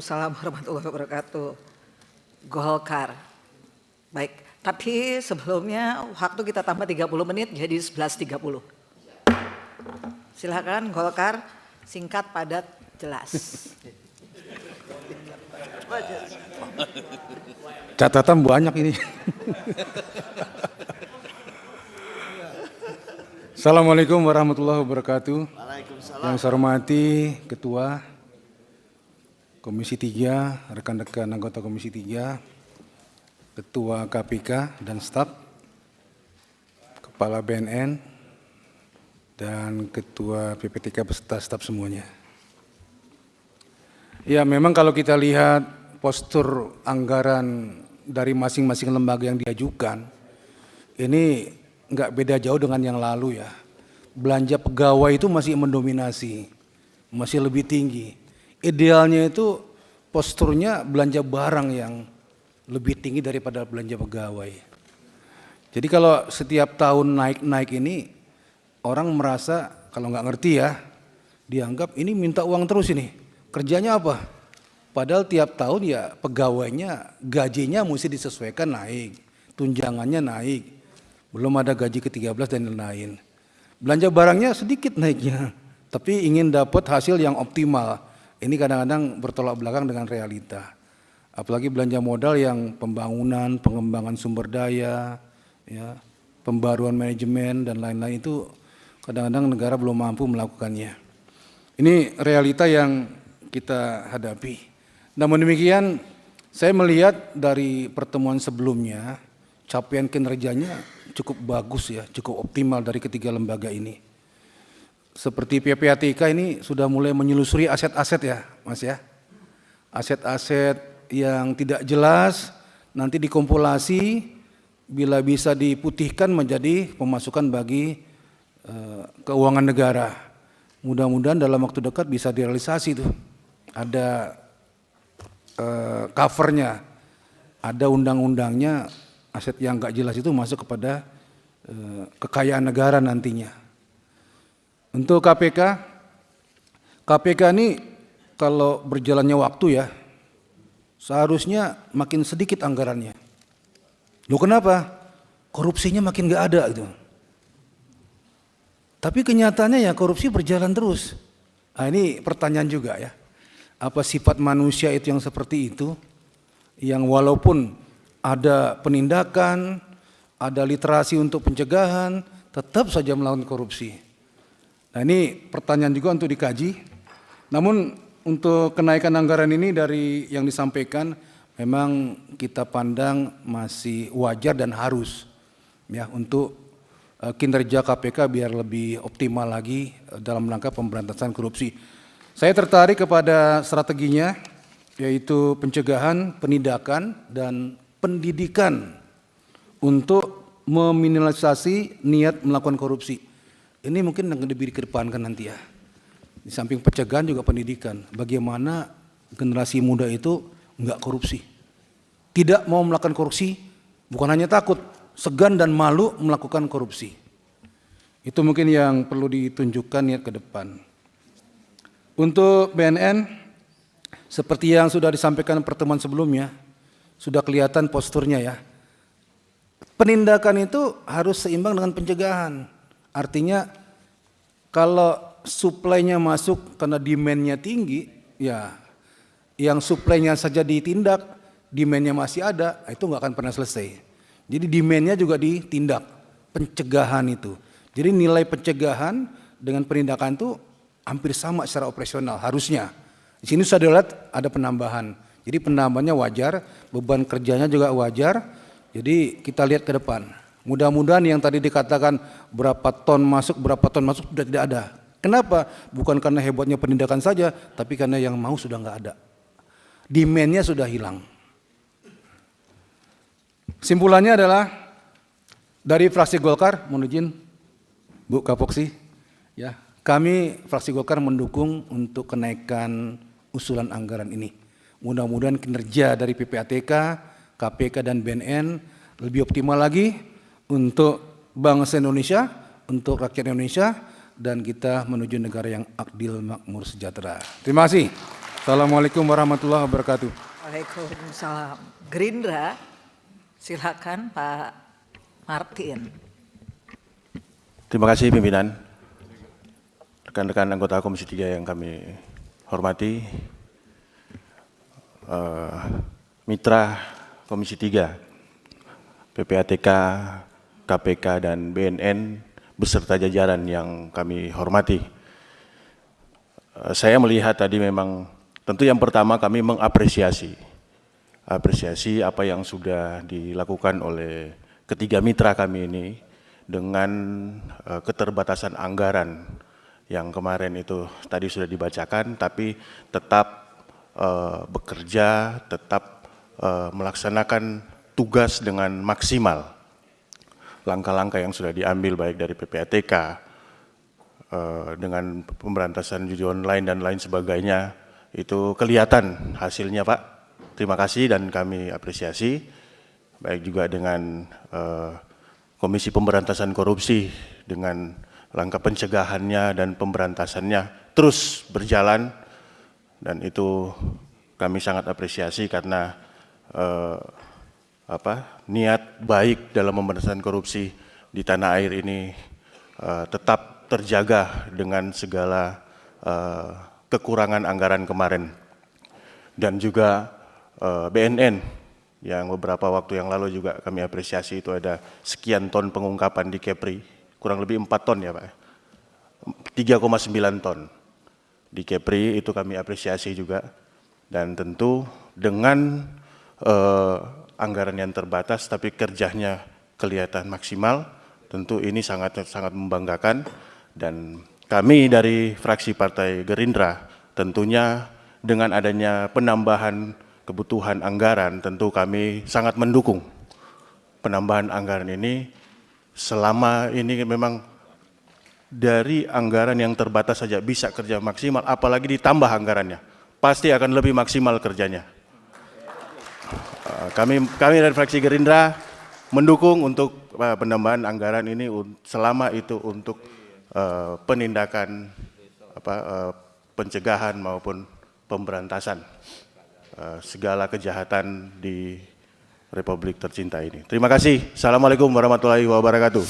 Waalaikumsalam warahmatullahi wabarakatuh. Golkar. Baik, tapi sebelumnya waktu kita tambah 30 menit jadi 11.30. Silakan Golkar, singkat, padat, jelas. Catatan banyak ini. Assalamualaikum warahmatullahi wabarakatuh. Yang saya hormati Ketua Komisi 3, rekan-rekan anggota Komisi 3, Ketua KPK dan staf, Kepala BNN, dan Ketua PPTK beserta staf semuanya. Ya, memang kalau kita lihat postur anggaran dari masing-masing lembaga yang diajukan, ini nggak beda jauh dengan yang lalu ya. Belanja pegawai itu masih mendominasi, masih lebih tinggi. Idealnya itu posturnya belanja barang yang lebih tinggi daripada belanja pegawai. Jadi kalau setiap tahun naik-naik ini, orang merasa kalau nggak ngerti ya, dianggap ini minta uang terus ini. Kerjanya apa? Padahal tiap tahun ya pegawainya gajinya mesti disesuaikan naik, tunjangannya naik. Belum ada gaji ke-13 dan lain-lain. Belanja barangnya sedikit naiknya, tapi ingin dapat hasil yang optimal. Ini kadang-kadang bertolak belakang dengan realita. Apalagi belanja modal yang pembangunan, pengembangan sumber daya, ya, pembaruan manajemen dan lain-lain itu kadang-kadang negara belum mampu melakukannya. Ini realita yang kita hadapi. Namun demikian, saya melihat dari pertemuan sebelumnya, capaian kinerjanya cukup bagus ya, cukup optimal dari ketiga lembaga ini. Seperti PPATK ini sudah mulai menyelusuri aset-aset ya, Mas ya. Aset-aset yang tidak jelas nanti dikompilasi, bila bisa diputihkan menjadi pemasukan bagi keuangan negara. Mudah-mudahan dalam waktu dekat bisa direalisasi tuh. Ada covernya, ada undang-undangnya, aset yang nggak jelas itu masuk kepada kekayaan negara nantinya. Untuk KPK ini kalau berjalannya waktu ya, seharusnya makin sedikit anggarannya. Loh kenapa? Korupsinya makin nggak ada gitu. Tapi kenyataannya ya korupsi berjalan terus. Nah, ini pertanyaan juga ya. Apa sifat manusia itu yang seperti itu? Yang walaupun ada penindakan, ada literasi untuk pencegahan, tetap saja melakukan korupsi. Nah ini pertanyaan juga untuk dikaji. Namun untuk kenaikan anggaran ini dari yang disampaikan memang kita pandang masih wajar dan harus ya untuk kinerja KPK biar lebih optimal lagi dalam rangka pemberantasan korupsi. Saya tertarik kepada strateginya yaitu pencegahan, penindakan, dan pendidikan untuk meminimalisasi niat melakukan korupsi. Ini mungkin yang lebih dikedepankan nanti ya. Di samping pencegahan juga pendidikan. Bagaimana generasi muda itu enggak korupsi. Tidak mau melakukan korupsi, bukan hanya takut, segan dan malu melakukan korupsi. Itu mungkin yang perlu ditunjukkan niat ke depan. Untuk BNN, seperti yang sudah disampaikan pertemuan sebelumnya, sudah kelihatan posturnya ya. Penindakan itu harus seimbang dengan pencegahan. Artinya kalau suplainya masuk karena demand-nya tinggi, ya yang suplainya saja ditindak, demand-nya masih ada, itu nggak akan pernah selesai. Jadi demand-nya juga ditindak, pencegahan itu. Jadi nilai pencegahan dengan penindakan itu hampir sama secara operasional harusnya. Di sini sudah dilihat ada penambahan. Jadi penambahannya wajar, beban kerjanya juga wajar. Jadi kita lihat ke depan. Mudah-mudahan yang tadi dikatakan berapa ton masuk sudah tidak ada. Kenapa? Bukan karena hebatnya penindakan saja, tapi karena yang mau sudah nggak ada. Demand-nya sudah hilang. Simpulannya adalah dari fraksi Golkar, mohon izin Bu Kapoksi, ya, kami fraksi Golkar mendukung untuk kenaikan usulan anggaran ini. Mudah-mudahan kinerja dari PPATK, KPK dan BNN lebih optimal lagi untuk bangsa Indonesia, untuk rakyat Indonesia, dan kita menuju negara yang adil, makmur, sejahtera. Terima kasih. Assalamualaikum warahmatullahi wabarakatuh. Waalaikumsalam. Gerindra, silakan Pak Martin. Terima kasih pimpinan, rekan-rekan anggota Komisi 3 yang kami hormati, mitra Komisi 3, PPATK, KPK, dan BNN, beserta jajaran yang kami hormati. Saya melihat tadi memang, tentu yang pertama kami mengapresiasi apa yang sudah dilakukan oleh ketiga mitra kami ini dengan keterbatasan anggaran yang kemarin itu tadi sudah dibacakan, tapi tetap bekerja, tetap melaksanakan tugas dengan maksimal. Langkah-langkah yang sudah diambil baik dari PPATK, dengan pemberantasan judi online dan lain sebagainya, itu kelihatan hasilnya Pak. Terima kasih dan kami apresiasi, baik juga dengan Komisi Pemberantasan Korupsi dengan langkah pencegahannya dan pemberantasannya terus berjalan, dan itu kami sangat apresiasi karena niat baik dalam pemberantasan korupsi di tanah air ini tetap terjaga dengan segala kekurangan anggaran kemarin. Dan juga BNN yang beberapa waktu yang lalu juga kami apresiasi, itu ada sekian ton pengungkapan di Kepri, kurang lebih 4 ton ya Pak, 3,9 ton di Kepri, itu kami apresiasi juga. Dan tentu dengan anggaran yang terbatas tapi kerjanya kelihatan maksimal, tentu ini sangat membanggakan. Dan kami dari fraksi Partai Gerindra tentunya dengan adanya penambahan kebutuhan anggaran, tentu kami sangat mendukung penambahan anggaran ini. Selama ini memang dari anggaran yang terbatas saja bisa kerja maksimal, apalagi ditambah anggarannya, pasti akan lebih maksimal kerjanya. Kami dari fraksi Gerindra mendukung untuk penambahan anggaran ini selama itu untuk penindakan pencegahan maupun pemberantasan segala kejahatan di Republik tercinta ini. Terima kasih. Assalamualaikum warahmatullahi wabarakatuh.